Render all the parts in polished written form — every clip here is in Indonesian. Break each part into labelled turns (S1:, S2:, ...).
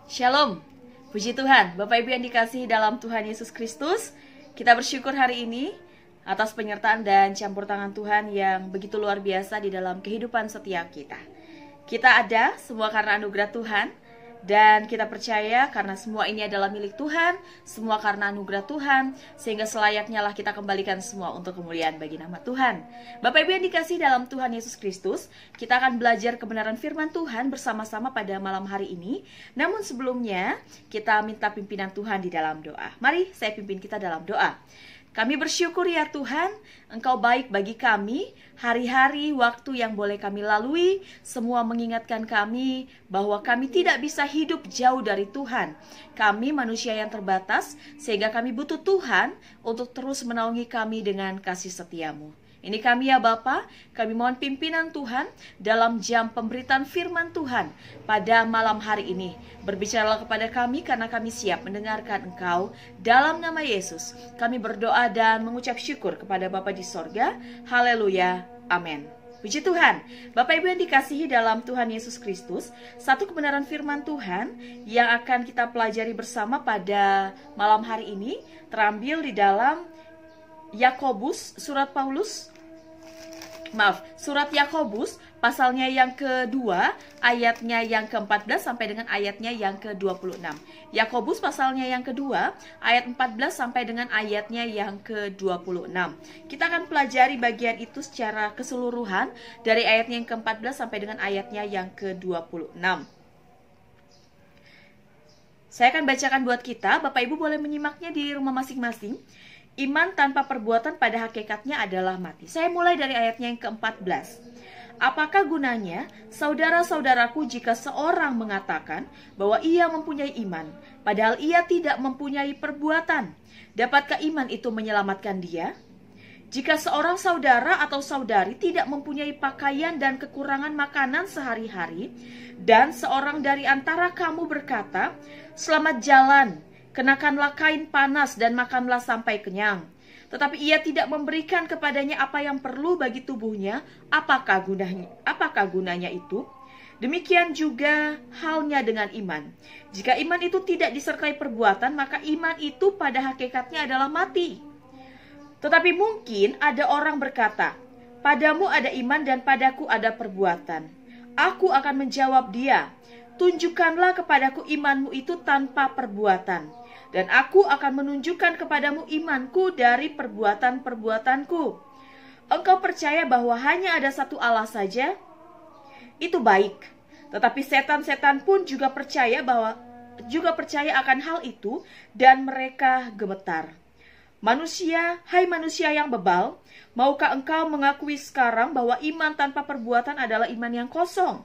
S1: Shalom, puji Tuhan, Bapak Ibu yang dikasihi dalam Tuhan Yesus Kristus. Kita bersyukur hari ini atas penyertaan dan campur tangan Tuhan yang begitu luar biasa di dalam kehidupan setiap kita. Kita ada semua karena anugerah Tuhan, dan kita percaya karena semua ini adalah milik Tuhan, semua karena anugerah Tuhan, sehingga selayaknya lah kita kembalikan semua untuk kemuliaan bagi nama Tuhan. Bapak Ibu yang dikasihi dalam Tuhan Yesus Kristus, kita akan belajar kebenaran firman Tuhan bersama-sama pada malam hari ini. Namun sebelumnya, kita minta pimpinan Tuhan di dalam doa. Mari saya pimpin kita dalam doa. Kami bersyukur ya Tuhan, Engkau baik bagi kami, hari-hari waktu yang boleh kami lalui, semua mengingatkan kami bahwa kami tidak bisa hidup jauh dari Tuhan. Kami manusia yang terbatas, sehingga kami butuh Tuhan untuk terus menaungi kami dengan kasih setia-Mu. Ini kami ya Bapa, kami mohon pimpinan Tuhan dalam jam pemberitaan firman Tuhan pada malam hari ini. Berbicaralah kepada kami karena kami siap mendengarkan Engkau. Dalam nama Yesus, kami berdoa dan mengucap syukur kepada Bapa di sorga. Haleluya, amin. Puji Tuhan, Bapak Ibu yang dikasihi dalam Tuhan Yesus Kristus, satu kebenaran firman Tuhan yang akan kita pelajari bersama pada malam hari ini terambil di dalam Surat Yakobus pasalnya yang kedua, ayatnya yang ke-14 sampai dengan ayatnya yang ke-26. Yakobus pasalnya yang kedua, ayat 14 sampai dengan ayatnya yang ke-26. Kita akan pelajari bagian itu secara keseluruhan dari ayatnya yang ke-14 sampai dengan ayatnya yang ke-26. Saya akan bacakan buat kita, Bapak Ibu boleh menyimaknya di rumah masing-masing. Iman tanpa perbuatan pada hakikatnya adalah mati. Saya mulai dari ayatnya yang ke-14. Apakah gunanya, saudara-saudaraku, jika seorang mengatakan bahwa ia mempunyai iman, padahal ia tidak mempunyai perbuatan? Dapatkah iman itu menyelamatkan dia? Jika seorang saudara atau saudari tidak mempunyai pakaian dan kekurangan makanan sehari-hari, dan seorang dari antara kamu berkata, "Selamat jalan, kenakanlah kain panas dan makanlah sampai kenyang," tetapi ia tidak memberikan kepadanya apa yang perlu bagi tubuhnya, apakah gunanya itu? Demikian juga halnya dengan iman. Jika iman itu tidak disertai perbuatan, maka iman itu pada hakikatnya adalah mati. Tetapi mungkin ada orang berkata, "Padamu ada iman dan padaku ada perbuatan." Aku akan menjawab dia, "Tunjukkanlah kepadaku imanmu itu tanpa perbuatan, dan aku akan menunjukkan kepadamu imanku dari perbuatan-perbuatanku." Engkau percaya bahwa hanya ada satu Allah saja? Itu baik. Tetapi setan-setan pun juga percaya akan hal itu, dan mereka gemetar. Hai manusia yang bebal, maukah engkau mengakui sekarang bahwa iman tanpa perbuatan adalah iman yang kosong?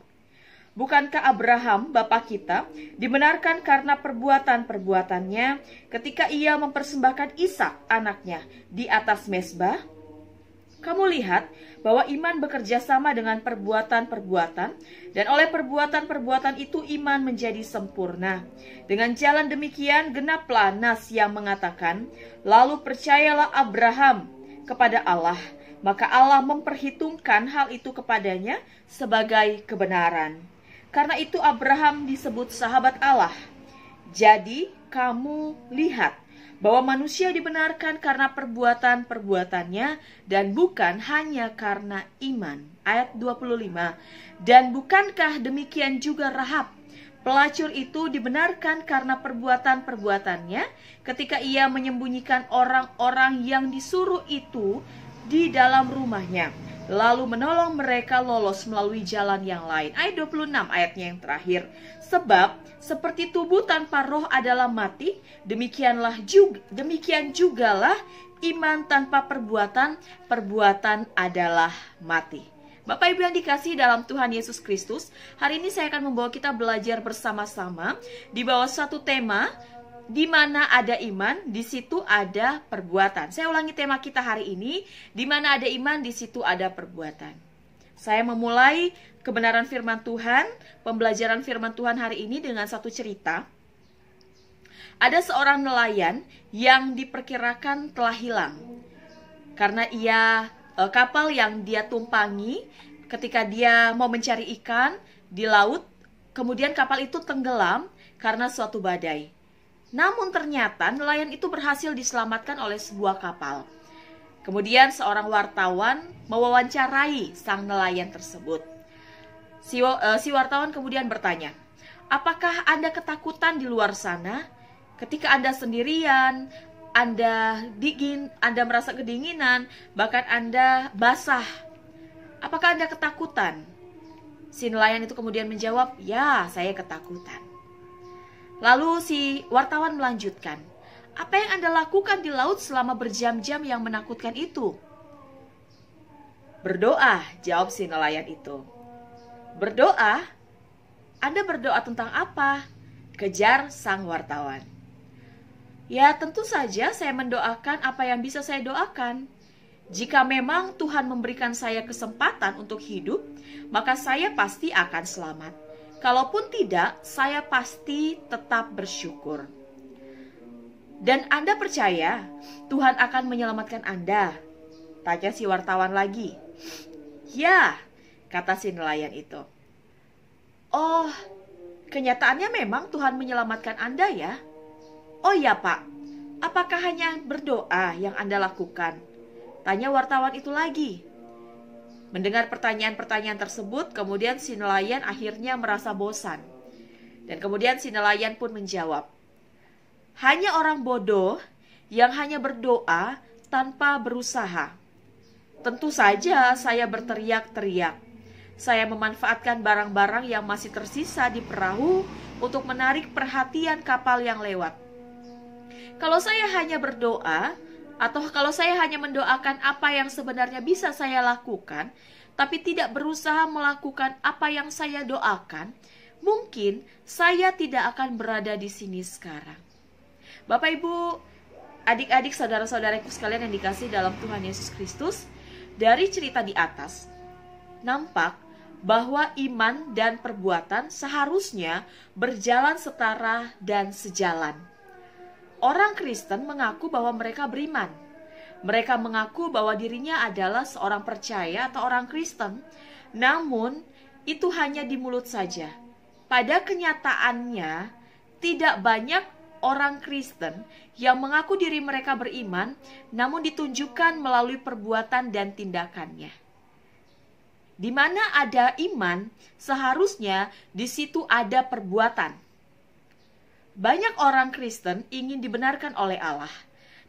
S1: Bukankah Abraham, bapa kita, dibenarkan karena perbuatan-perbuatannya ketika ia mempersembahkan Ishak anaknya di atas mezbah? Kamu lihat bahwa iman bekerja sama dengan perbuatan-perbuatan, dan oleh perbuatan-perbuatan itu iman menjadi sempurna. Dengan jalan demikian genaplah nas yang mengatakan, "Lalu percayalah Abraham kepada Allah, maka Allah memperhitungkan hal itu kepadanya sebagai kebenaran." Karena itu Abraham disebut sahabat Allah. Jadi kamu lihat bahwa manusia dibenarkan karena perbuatan-perbuatannya dan bukan hanya karena iman. Ayat 25. Dan bukankah demikian juga Rahab, pelacur itu dibenarkan karena perbuatan-perbuatannya ketika ia menyembunyikan orang-orang yang disuruh itu di dalam rumahnya, lalu menolong mereka lolos melalui jalan yang lain. Ayat 26, ayatnya yang terakhir. Sebab seperti tubuh tanpa roh adalah mati, demikian jugalah iman tanpa perbuatan adalah mati. Bapak Ibu yang dikasihi dalam Tuhan Yesus Kristus, hari ini saya akan membawa kita belajar bersama-sama di bawah satu tema, di mana ada iman, di situ ada perbuatan. Saya ulangi tema kita hari ini, di mana ada iman, di situ ada perbuatan. Saya memulai kebenaran firman Tuhan, pembelajaran firman Tuhan hari ini dengan satu cerita. Ada seorang nelayan yang diperkirakan telah hilang karena kapal yang dia tumpangi ketika dia mau mencari ikan di laut, kemudian kapal itu tenggelam karena suatu badai. Namun ternyata nelayan itu berhasil diselamatkan oleh sebuah kapal. Kemudian seorang wartawan mewawancarai sang nelayan tersebut. Si wartawan kemudian bertanya, apakah Anda ketakutan di luar sana? Ketika Anda sendirian, Anda dingin, Anda merasa kedinginan, bahkan Anda basah. Apakah Anda ketakutan? Si nelayan itu kemudian menjawab, ya, saya ketakutan. Lalu si wartawan melanjutkan, apa yang Anda lakukan di laut selama berjam-jam yang menakutkan itu? Berdoa, jawab si nelayan itu. Berdoa? Anda berdoa tentang apa? Kejar sang wartawan. Ya, tentu saja saya mendoakan apa yang bisa saya doakan. Jika memang Tuhan memberikan saya kesempatan untuk hidup, maka saya pasti akan selamat. Kalaupun tidak, saya pasti tetap bersyukur. Dan Anda percaya Tuhan akan menyelamatkan Anda? Tanya si wartawan lagi. Ya, kata si nelayan itu. Oh, kenyataannya memang Tuhan menyelamatkan Anda ya? Oh ya Pak, apakah hanya berdoa yang Anda lakukan? Tanya wartawan itu lagi. Mendengar pertanyaan-pertanyaan tersebut, kemudian si nelayan akhirnya merasa bosan. Dan kemudian si nelayan pun menjawab, hanya orang bodoh yang hanya berdoa tanpa berusaha. Tentu saja saya berteriak-teriak. Saya memanfaatkan barang-barang yang masih tersisa di perahu untuk menarik perhatian kapal yang lewat. Kalau saya hanya berdoa, atau kalau saya hanya mendoakan apa yang sebenarnya bisa saya lakukan, tapi tidak berusaha melakukan apa yang saya doakan, mungkin saya tidak akan berada di sini sekarang. Bapak, Ibu, adik-adik, saudara-saudaraku sekalian yang dikasihi dalam Tuhan Yesus Kristus, dari cerita di atas, nampak bahwa iman dan perbuatan seharusnya berjalan setara dan sejalan. Orang Kristen mengaku bahwa mereka beriman. Mereka mengaku bahwa dirinya adalah seorang percaya atau orang Kristen. Namun, itu hanya di mulut saja. Pada kenyataannya, tidak banyak orang Kristen yang mengaku diri mereka beriman, namun ditunjukkan melalui perbuatan dan tindakannya. Di mana ada iman, seharusnya di situ ada perbuatan. Banyak orang Kristen ingin dibenarkan oleh Allah,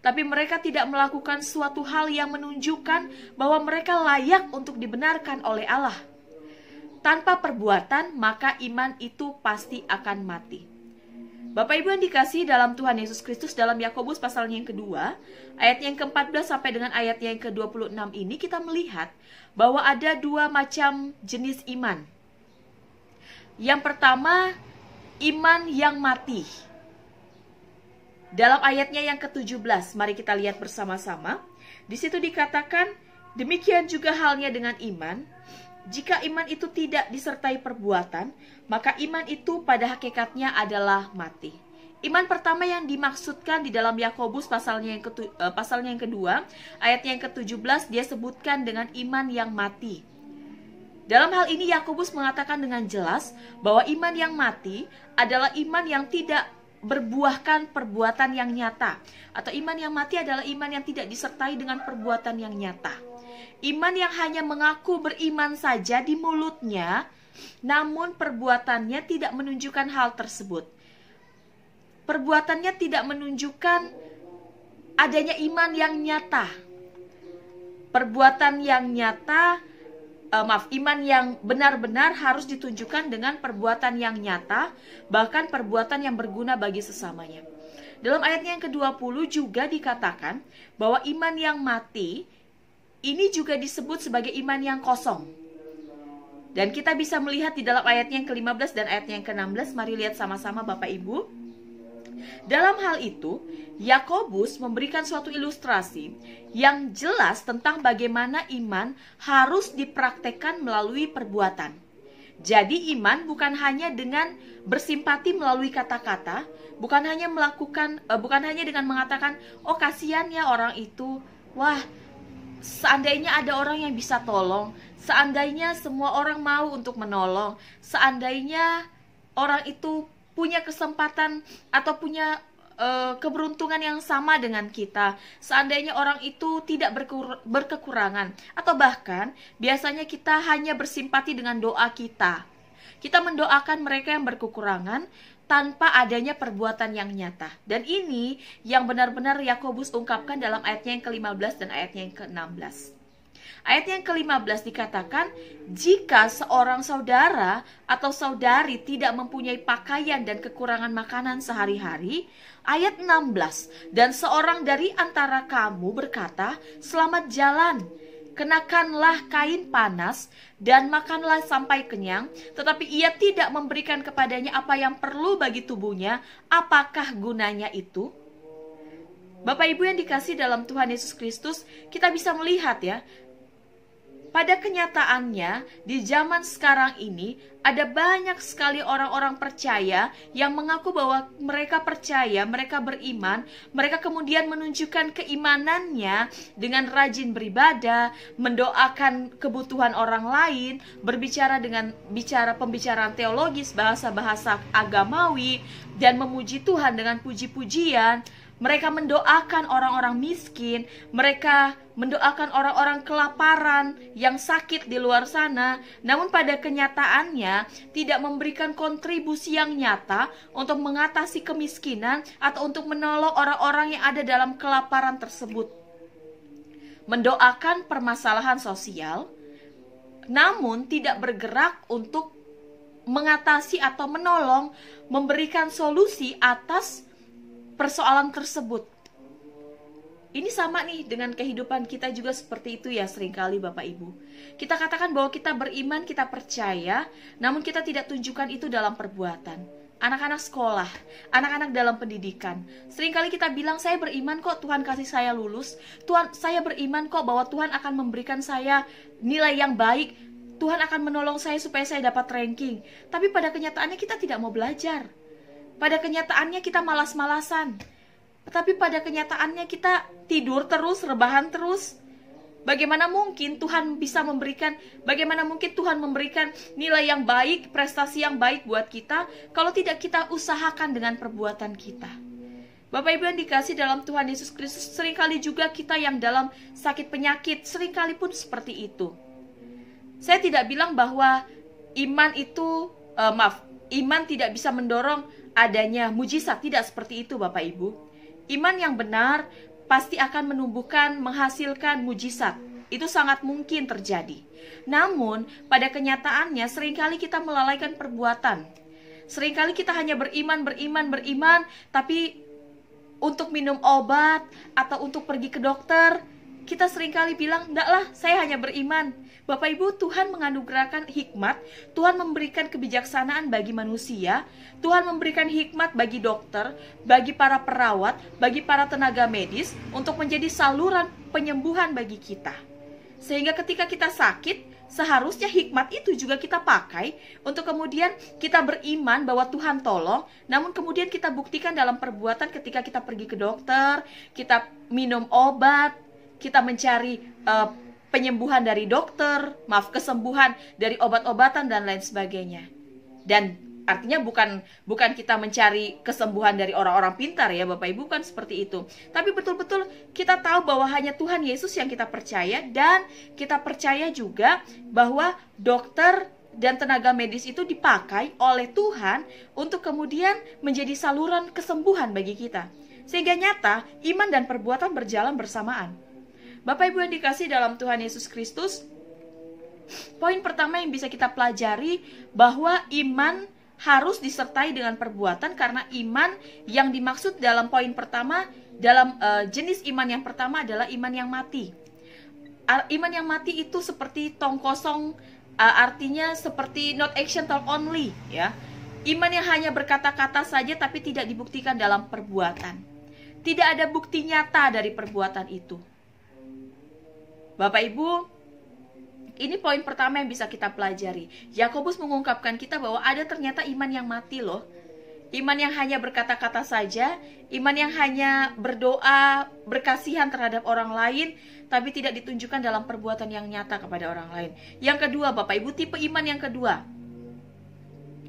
S1: tapi mereka tidak melakukan suatu hal yang menunjukkan bahwa mereka layak untuk dibenarkan oleh Allah. Tanpa perbuatan, maka iman itu pasti akan mati. Bapak Ibu yang dikasihi dalam Tuhan Yesus Kristus, dalam Yakobus pasalnya yang kedua, ayat yang ke-14 sampai dengan ayat yang ke-26 ini kita melihat bahwa ada dua macam jenis iman. Yang pertama, iman yang mati. Dalam ayatnya yang ke-17, mari kita lihat bersama-sama. Di situ dikatakan, demikian juga halnya dengan iman. Jika iman itu tidak disertai perbuatan, maka iman itu pada hakikatnya adalah mati. Iman pertama yang dimaksudkan di dalam Yakobus pasalnya yang kedua, ayat yang ke-17, dia sebutkan dengan iman yang mati. Dalam hal ini Yakobus mengatakan dengan jelas bahwa iman yang mati adalah iman yang tidak berbuahkan perbuatan yang nyata, atau iman yang mati adalah iman yang tidak disertai dengan perbuatan yang nyata. Iman yang hanya mengaku beriman saja di mulutnya, namun perbuatannya tidak menunjukkan hal tersebut. Perbuatannya tidak menunjukkan adanya iman yang nyata. Perbuatan yang nyata, iman yang benar-benar harus ditunjukkan dengan perbuatan yang nyata, bahkan perbuatan yang berguna bagi sesamanya. Dalam ayatnya yang ke-20 juga dikatakan bahwa iman yang mati ini juga disebut sebagai iman yang kosong. Dan kita bisa melihat di dalam ayatnya yang ke-15 dan ayatnya yang ke-16. Mari lihat sama-sama Bapak Ibu. Dalam hal itu, Yakobus memberikan suatu ilustrasi yang jelas tentang bagaimana iman harus dipraktekkan melalui perbuatan. Jadi iman bukan hanya dengan bersimpati melalui kata-kata, bukan hanya dengan mengatakan, oh kasihan ya orang itu, wah seandainya ada orang yang bisa tolong, seandainya semua orang mau untuk menolong, seandainya orang itu punya kesempatan atau punya keberuntungan yang sama dengan kita. Seandainya orang itu tidak berkekurangan, atau bahkan biasanya kita hanya bersimpati dengan doa kita. Kita mendoakan mereka yang berkekurangan tanpa adanya perbuatan yang nyata. Dan ini yang benar-benar Yakobus ungkapkan dalam ayatnya yang ke-15 dan ayatnya yang ke-16. Ayat yang ke-15 dikatakan, jika seorang saudara atau saudari tidak mempunyai pakaian dan kekurangan makanan sehari-hari. Ayat 16, dan seorang dari antara kamu berkata, selamat jalan, kenakanlah kain panas dan makanlah sampai kenyang, tetapi ia tidak memberikan kepadanya apa yang perlu bagi tubuhnya, apakah gunanya itu? Bapak Ibu yang dikasih dalam Tuhan Yesus Kristus, kita bisa melihat ya, pada kenyataannya, di zaman sekarang ini, ada banyak sekali orang-orang percaya yang mengaku bahwa mereka percaya, mereka beriman, mereka kemudian menunjukkan keimanannya dengan rajin beribadah, mendoakan kebutuhan orang lain, berbicara dengan pembicaraan teologis, bahasa-bahasa agamawi, dan memuji Tuhan dengan puji-pujian. Mereka mendoakan orang-orang miskin, mereka mendoakan orang-orang kelaparan yang sakit di luar sana. Namun pada kenyataannya tidak memberikan kontribusi yang nyata untuk mengatasi kemiskinan atau untuk menolong orang-orang yang ada dalam kelaparan tersebut. Mendoakan permasalahan sosial, namun tidak bergerak untuk mengatasi atau menolong, memberikan solusi atas persoalan tersebut. Ini sama nih dengan kehidupan kita juga seperti itu ya seringkali Bapak Ibu. Kita katakan bahwa kita beriman, kita percaya, namun kita tidak tunjukkan itu dalam perbuatan. Anak-anak sekolah, anak-anak dalam pendidikan. Seringkali kita bilang, saya beriman kok Tuhan kasih saya lulus. Tuhan, saya beriman kok bahwa Tuhan akan memberikan saya nilai yang baik. Tuhan akan menolong saya supaya saya dapat ranking. Tapi pada kenyataannya kita tidak mau belajar. Pada kenyataannya kita malas-malasan. Tapi pada kenyataannya kita tidur terus, rebahan terus. Bagaimana mungkin Tuhan bisa memberikan, bagaimana mungkin Tuhan memberikan nilai yang baik, prestasi yang baik buat kita, kalau tidak kita usahakan dengan perbuatan kita. Bapak Ibu yang dikasih dalam Tuhan Yesus Kristus, seringkali juga kita yang dalam sakit penyakit, seringkali pun seperti itu. Saya tidak bilang bahwa iman itu, iman tidak bisa mendorong adanya mujizat, tidak seperti itu Bapak Ibu. Iman yang benar pasti akan menumbuhkan, menghasilkan mujizat. Itu sangat mungkin terjadi. Namun pada kenyataannya seringkali kita melalaikan perbuatan. Seringkali kita hanya beriman, tapi untuk minum obat atau untuk pergi ke dokter, kita seringkali bilang, enggak lah, saya hanya beriman. Bapak Ibu, Tuhan menganugerahkan hikmat, Tuhan memberikan kebijaksanaan bagi manusia, Tuhan memberikan hikmat bagi dokter, bagi para perawat, bagi para tenaga medis, untuk menjadi saluran penyembuhan bagi kita. Sehingga ketika kita sakit, seharusnya hikmat itu juga kita pakai untuk kemudian kita beriman bahwa Tuhan tolong, namun kemudian kita buktikan dalam perbuatan ketika kita pergi ke dokter, kita minum obat, kita mencari penyembuhan dari dokter, kesembuhan dari obat-obatan dan lain sebagainya. Dan artinya bukan kita mencari kesembuhan dari orang-orang pintar ya Bapak Ibu, kan seperti itu. Tapi betul-betul kita tahu bahwa hanya Tuhan Yesus yang kita percaya, dan kita percaya juga bahwa dokter dan tenaga medis itu dipakai oleh Tuhan untuk kemudian menjadi saluran kesembuhan bagi kita. Sehingga nyata iman dan perbuatan berjalan bersamaan. Bapak Ibu yang dikasih dalam Tuhan Yesus Kristus, poin pertama yang bisa kita pelajari bahwa iman harus disertai dengan perbuatan, karena iman yang dimaksud dalam poin pertama, dalam jenis iman yang pertama adalah iman yang mati. Iman yang mati itu seperti tong kosong, artinya seperti not action talk only ya. Iman yang hanya berkata-kata saja tapi tidak dibuktikan dalam perbuatan. Tidak ada bukti nyata dari perbuatan itu. Bapak Ibu, ini poin pertama yang bisa kita pelajari. Yakobus mengungkapkan kita bahwa ada ternyata iman yang mati loh. Iman yang hanya berkata-kata saja, iman yang hanya berdoa, berkasihan terhadap orang lain, tapi tidak ditunjukkan dalam perbuatan yang nyata kepada orang lain. Yang kedua Bapak Ibu, tipe iman yang kedua.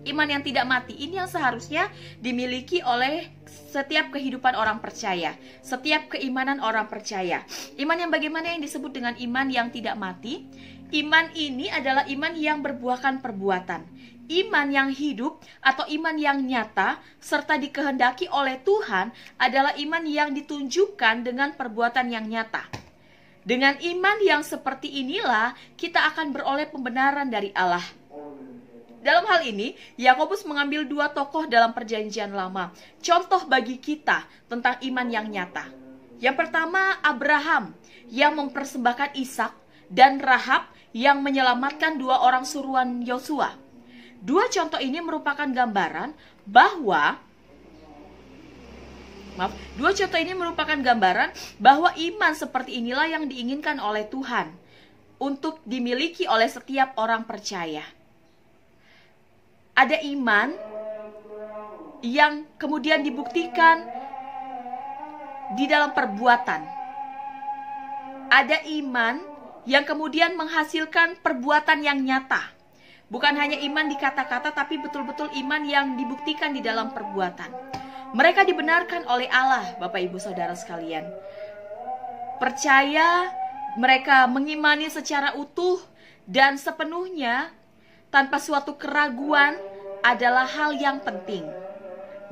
S1: Iman yang tidak mati ini yang seharusnya dimiliki oleh setiap kehidupan orang percaya, setiap keimanan orang percaya. Iman yang bagaimana yang disebut dengan iman yang tidak mati? Iman ini adalah iman yang berbuahkan perbuatan. Iman yang hidup atau iman yang nyata serta dikehendaki oleh Tuhan adalah iman yang ditunjukkan dengan perbuatan yang nyata. Dengan iman yang seperti inilah kita akan beroleh pembenaran dari Allah. Dalam hal ini, Yakobus mengambil dua tokoh dalam Perjanjian Lama, contoh bagi kita tentang iman yang nyata. Yang pertama, Abraham yang mempersembahkan Ishak dan Rahab yang menyelamatkan dua orang suruhan Yosua. Dua contoh ini merupakan gambaran bahwa iman seperti inilah yang diinginkan oleh Tuhan untuk dimiliki oleh setiap orang percaya. Ada iman yang kemudian dibuktikan di dalam perbuatan. Ada iman yang kemudian menghasilkan perbuatan yang nyata. Bukan hanya iman di kata-kata, tapi betul-betul iman yang dibuktikan di dalam perbuatan. Mereka dibenarkan oleh Allah, Bapak Ibu Saudara sekalian. Percaya, mereka mengimani secara utuh dan sepenuhnya tanpa suatu keraguan adalah hal yang penting.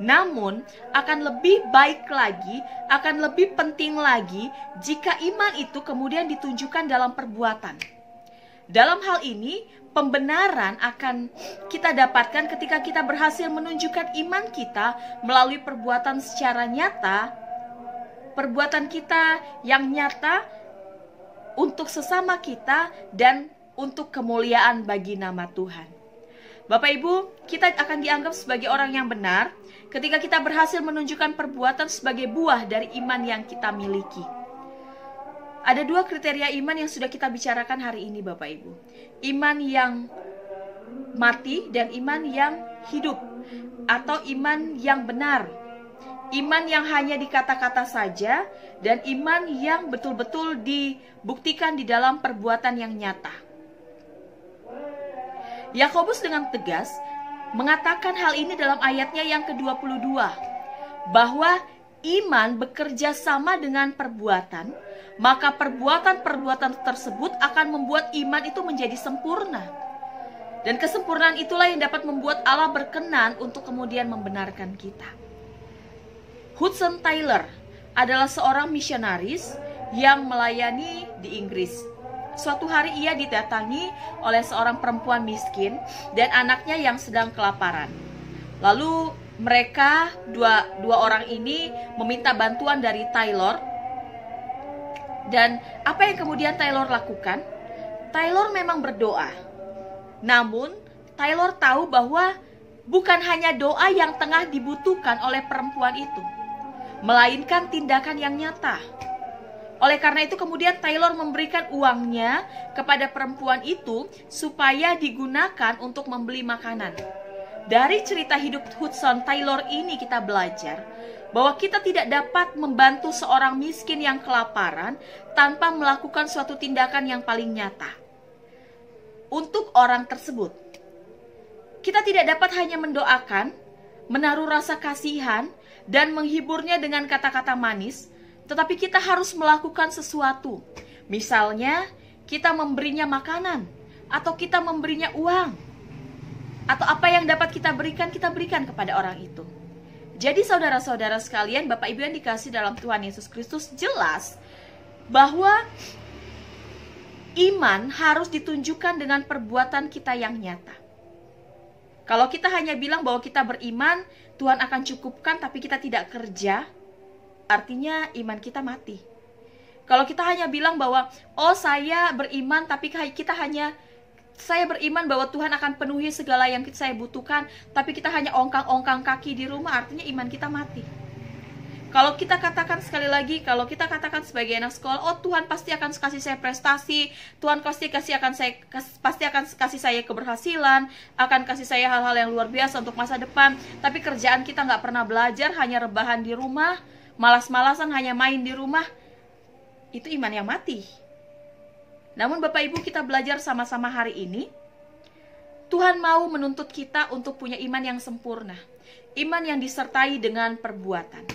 S1: Namun, akan lebih baik lagi, akan lebih penting lagi jika iman itu kemudian ditunjukkan dalam perbuatan. Dalam hal ini, pembenaran akan kita dapatkan ketika kita berhasil menunjukkan iman kita melalui perbuatan secara nyata, perbuatan kita yang nyata untuk sesama kita dan untuk kemuliaan bagi nama Tuhan. Bapak Ibu, kita akan dianggap sebagai orang yang benar ketika kita berhasil menunjukkan perbuatan sebagai buah dari iman yang kita miliki. Ada dua kriteria iman yang sudah kita bicarakan hari ini, Bapak Ibu. Iman yang mati dan iman yang hidup, atau iman yang benar. Iman yang hanya di kata-kata saja dan iman yang betul-betul dibuktikan di dalam perbuatan yang nyata. Yakobus dengan tegas mengatakan hal ini dalam ayatnya yang ke-22, bahwa iman bekerja sama dengan perbuatan, maka perbuatan-perbuatan tersebut akan membuat iman itu menjadi sempurna. Dan kesempurnaan itulah yang dapat membuat Allah berkenan untuk kemudian membenarkan kita. Hudson Taylor adalah seorang misionaris yang melayani di Inggris. Suatu hari ia didatangi oleh seorang perempuan miskin dan anaknya yang sedang kelaparan. Lalu mereka dua orang ini meminta bantuan dari Taylor. Dan apa yang kemudian Taylor lakukan? Taylor memang berdoa. Namun Taylor tahu bahwa bukan hanya doa yang tengah dibutuhkan oleh perempuan itu, melainkan tindakan yang nyata. Oleh karena itu kemudian Taylor memberikan uangnya kepada perempuan itu supaya digunakan untuk membeli makanan. Dari cerita hidup Hudson Taylor ini kita belajar bahwa kita tidak dapat membantu seorang miskin yang kelaparan tanpa melakukan suatu tindakan yang paling nyata untuk orang tersebut. Kita tidak dapat hanya mendoakan, menaruh rasa kasihan, dan menghiburnya dengan kata-kata manis, tetapi kita harus melakukan sesuatu. Misalnya, kita memberinya makanan, atau kita memberinya uang, atau apa yang dapat kita berikan kepada orang itu. Jadi saudara-saudara sekalian, Bapak Ibu yang dikasihi dalam Tuhan Yesus Kristus, jelas bahwa iman harus ditunjukkan dengan perbuatan kita yang nyata. Kalau kita hanya bilang bahwa kita beriman, Tuhan akan cukupkan, tapi kita tidak kerja, artinya iman kita mati. Kalau kita hanya bilang bahwa saya beriman, tapi saya beriman bahwa Tuhan akan penuhi segala yang saya butuhkan, tapi kita hanya ongkang-ongkang kaki di rumah, artinya iman kita mati. Kalau kita katakan sekali lagi, kalau kita katakan sebagai anak sekolah, Tuhan pasti akan kasih saya prestasi, Tuhan pasti akan kasih saya keberhasilan, akan kasih saya hal-hal yang luar biasa untuk masa depan, tapi kerjaan kita nggak pernah belajar, hanya rebahan di rumah, malas-malasan hanya main di rumah, itu iman yang mati. Namun Bapak Ibu, kita belajar sama-sama hari ini, Tuhan mau menuntut kita untuk punya iman yang sempurna, iman yang disertai dengan perbuatan.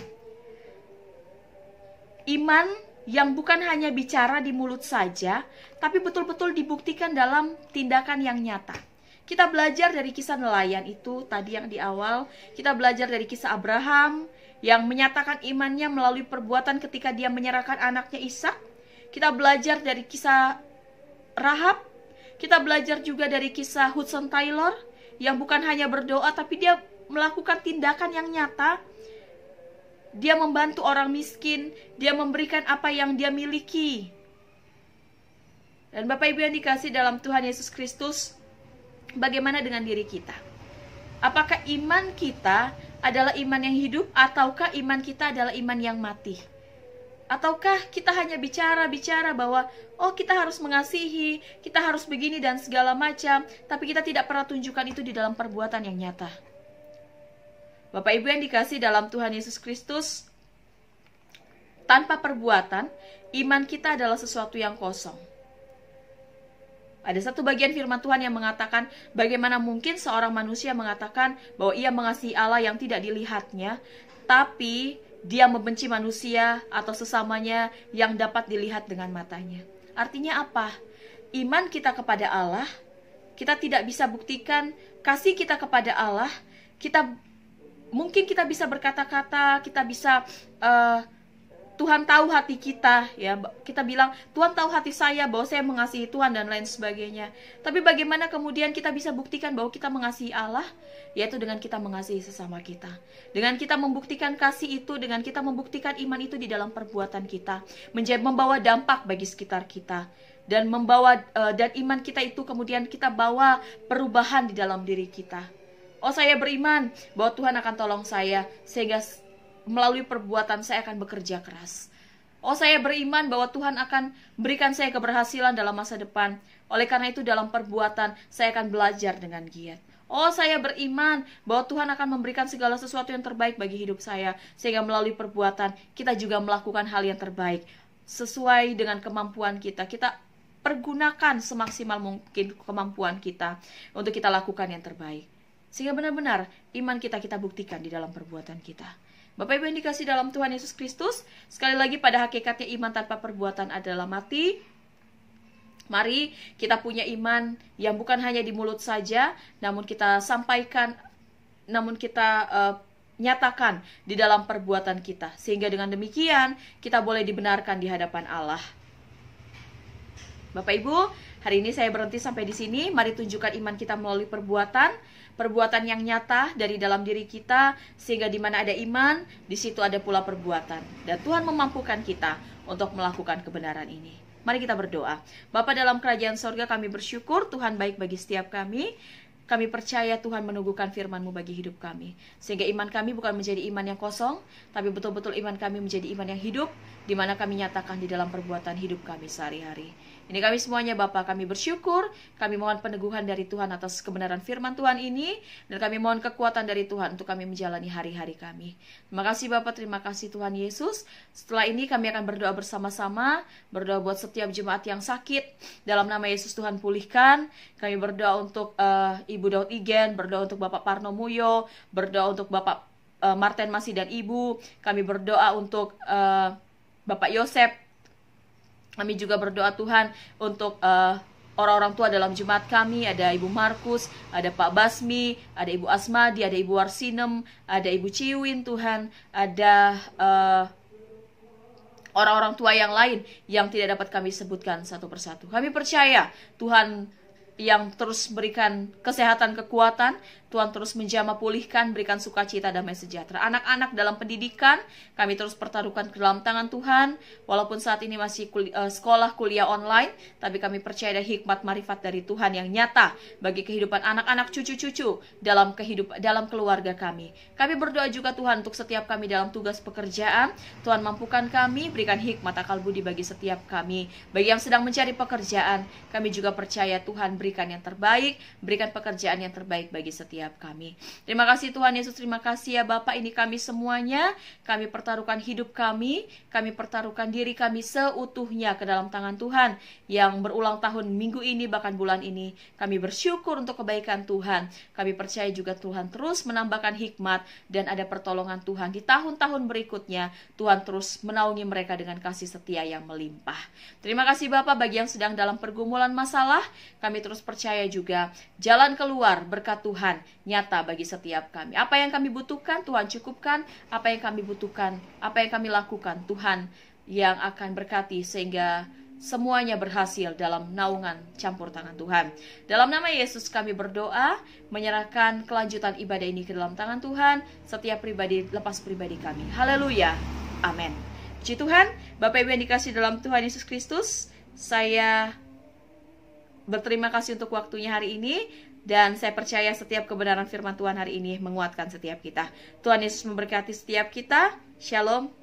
S1: Iman yang bukan hanya bicara di mulut saja, tapi betul-betul dibuktikan dalam tindakan yang nyata. Kita belajar dari kisah nelayan itu tadi yang di awal, kita belajar dari kisah Abraham yang menyatakan imannya melalui perbuatan ketika dia menyerahkan anaknya Ishak. Kita belajar dari kisah Rahab, kita belajar juga dari kisah Hudson Taylor yang bukan hanya berdoa tapi dia melakukan tindakan yang nyata. Dia membantu orang miskin, dia memberikan apa yang dia miliki. Dan Bapak Ibu yang dikasih dalam Tuhan Yesus Kristus, bagaimana dengan diri kita? Apakah iman kita adalah iman yang hidup, ataukah iman kita adalah iman yang mati? Ataukah kita hanya bicara bahwa oh kita harus mengasihi, kita harus begini dan segala macam, tapi kita tidak pernah tunjukkan itu di dalam perbuatan yang nyata? Bapak Ibu yang dikasih dalam Tuhan Yesus Kristus, tanpa perbuatan, iman kita adalah sesuatu yang kosong. Ada satu bagian firman Tuhan yang mengatakan, bagaimana mungkin seorang manusia mengatakan bahwa ia mengasihi Allah yang tidak dilihatnya, tapi dia membenci manusia atau sesamanya yang dapat dilihat dengan matanya. Artinya apa? Iman kita kepada Allah, kita tidak bisa buktikan. Kasih kita kepada Allah, mungkin kita bisa berkata-kata, kita bisa Tuhan tahu hati kita, ya. Kita bilang Tuhan tahu hati saya bahwa saya mengasihi Tuhan dan lain sebagainya. Tapi bagaimana kemudian kita bisa buktikan bahwa kita mengasihi Allah? Yaitu dengan kita mengasihi sesama kita. Dengan kita membuktikan kasih itu, dengan kita membuktikan iman itu di dalam perbuatan kita, membawa dampak bagi sekitar kita. Dan dan iman kita itu kemudian kita bawa perubahan di dalam diri kita. Oh, saya beriman bahwa Tuhan akan tolong saya sehingga melalui perbuatan saya akan bekerja keras. Oh, saya beriman bahwa Tuhan akan berikan saya keberhasilan dalam masa depan. Oleh karena itu dalam perbuatan saya akan belajar dengan giat. Oh, saya beriman bahwa Tuhan akan memberikan segala sesuatu yang terbaik bagi hidup saya. Sehingga melalui perbuatan kita juga melakukan hal yang terbaik. Sesuai dengan kemampuan kita. Kita pergunakan semaksimal mungkin kemampuan kita untuk kita lakukan yang terbaik. Sehingga benar-benar iman kita buktikan di dalam perbuatan kita. Bapak Ibu yang dikasih dalam Tuhan Yesus Kristus, sekali lagi pada hakikatnya iman tanpa perbuatan adalah mati. Mari kita punya iman yang bukan hanya di mulut saja, namun kita sampaikan, namun kita nyatakan di dalam perbuatan kita. Sehingga dengan demikian kita boleh dibenarkan di hadapan Allah. Bapak Ibu, hari ini saya berhenti sampai di sini. Mari tunjukkan iman kita melalui perbuatan yang nyata dari dalam diri kita, sehingga di mana ada iman, di situ ada pula perbuatan. Dan Tuhan memampukan kita untuk melakukan kebenaran ini. Mari kita berdoa. Bapa dalam kerajaan sorga, kami bersyukur Tuhan baik bagi setiap kami. Kami percaya Tuhan menunggukan firman-Mu bagi hidup kami. Sehingga iman kami bukan menjadi iman yang kosong, tapi betul-betul iman kami menjadi iman yang hidup, di mana kami nyatakan di dalam perbuatan hidup kami sehari-hari. Ini kami semuanya Bapa, kami bersyukur, kami mohon peneguhan dari Tuhan atas kebenaran firman Tuhan ini, dan kami mohon kekuatan dari Tuhan untuk kami menjalani hari-hari kami. Terima kasih Bapa, terima kasih Tuhan Yesus. Setelah ini kami akan berdoa bersama-sama, berdoa buat setiap jemaat yang sakit, dalam nama Yesus Tuhan pulihkan. Kami berdoa untuk Ibu Daud Igen, berdoa untuk Bapak Parno Muyo, berdoa untuk Bapak Martin Masih dan Ibu. Kami berdoa untuk Bapak Yosep. Kami juga berdoa Tuhan untuk orang-orang tua dalam jemaat kami. Ada Ibu Markus, ada Pak Basmi, ada Ibu Asmadi, ada Ibu Warsinem, ada Ibu Ciwin Tuhan. Ada orang-orang tua yang lain yang tidak dapat kami sebutkan satu persatu. Kami percaya Tuhan yang terus berikan kesehatan, kekuatan, Tuhan terus menjamah pulihkan, berikan sukacita, damai sejahtera. Anak-anak dalam pendidikan, kami terus pertaruhkan ke dalam tangan Tuhan. Walaupun saat ini masih sekolah, kuliah online, tapi kami percaya ada hikmat marifat dari Tuhan yang nyata bagi kehidupan anak-anak, cucu-cucu dalam keluarga kami. Kami berdoa juga Tuhan untuk setiap kami dalam tugas pekerjaan. Tuhan mampukan kami, berikan hikmat akal budi bagi setiap kami. Bagi yang sedang mencari pekerjaan, kami juga percaya Tuhan beri berikan yang terbaik, berikan pekerjaan yang terbaik bagi setiap kami. Terima kasih Tuhan Yesus, terima kasih ya Bapak, ini kami semuanya, kami pertaruhkan hidup kami pertaruhkan diri kami seutuhnya ke dalam tangan Tuhan yang berulang tahun minggu ini, bahkan bulan ini. Kami bersyukur untuk kebaikan Tuhan. Kami percaya juga Tuhan terus menambahkan hikmat dan ada pertolongan Tuhan di tahun-tahun berikutnya. Tuhan terus menaungi mereka dengan kasih setia yang melimpah. Terima kasih Bapak bagi yang sedang dalam pergumulan masalah. Kami terus percaya juga jalan keluar berkat Tuhan nyata bagi setiap kami. Apa yang kami butuhkan Tuhan cukupkan, apa yang kami butuhkan, apa yang kami lakukan Tuhan yang akan berkati sehingga semuanya berhasil dalam naungan campur tangan Tuhan. Dalam nama Yesus kami berdoa, menyerahkan kelanjutan ibadah ini ke dalam tangan Tuhan, setiap pribadi lepas pribadi kami. Haleluya. Amin. Puji Tuhan, Bapak Ibu yang dikasih dalam Tuhan Yesus Kristus, saya berterima kasih untuk waktunya hari ini, dan saya percaya setiap kebenaran firman Tuhan hari ini menguatkan setiap kita. Tuhan Yesus memberkati setiap kita. Shalom.